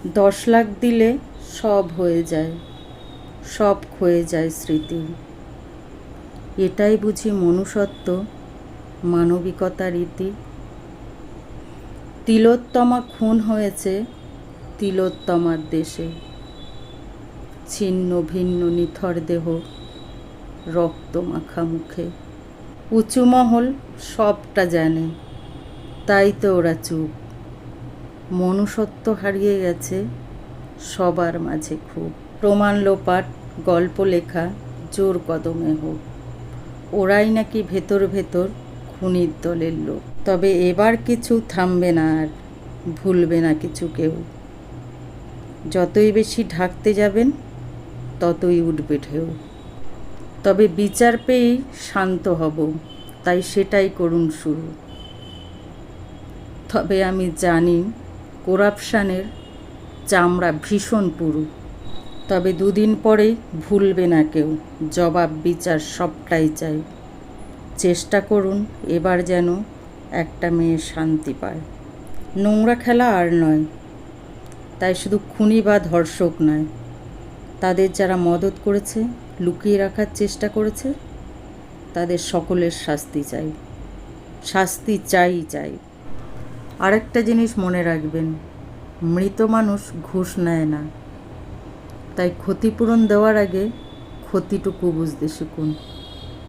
10 লাখ দিলে সব হয়ে যায়, সব ক্ষয়ে যায় স্মৃতি। এটাই বুঝি মনুষ্যত্ব, মানবিকতার রীতি। তিলোত্তমা খুন হয়েছে তিলোত্তমার দেশে, ছিন্ন ভিন্ন নিথর দেহ, রক্ত মাখা মুখে। উঁচু মহল সবটা জানে, তাই তো ওরা চুপ। মনুষ্যত্ব হারিয়ে গেছে সবার মাঝে খুব। প্রমাণ লোপাট, গল্প লেখা জোর কদমে হোক, ওরাই নাকি ভেতর ভেতর খুনির দলের লোক। তবে এবার কিছু থামবে না আর, ভুলবে না কিছু কেউ। যতই বেশি ঢাকতে যাবেন ততই উঠবে ঢেউ। তবে বিচার পেয়েই শান্ত হব, তাই সেটাই করুন শুরু। তবে আমি জানি করাপশানের চামড়া ভীষণ পুরু। তবে 2 দিন পরেই ভুলবে না কেউ, জবাব বিচার সবটাই চাই। চেষ্টা করুন এবার যেন একটা মেয়ে শান্তি পায়। নোংরা খেলা আর নয়, তাই শুধু খুনি বা ধর্ষক নয়, তাদের যারা মদত করেছে, লুকিয়ে রাখার চেষ্টা করেছে, তাদের সকলের শাস্তি চাই, শাস্তি চাই। আরেকটা জিনিস মনে রাখবেন, মৃত মানুষ ঘুষ নেয় না, তাই ক্ষতিপূরণ দেওয়ার আগে ক্ষতিটুকু বুঝতে শিখুন।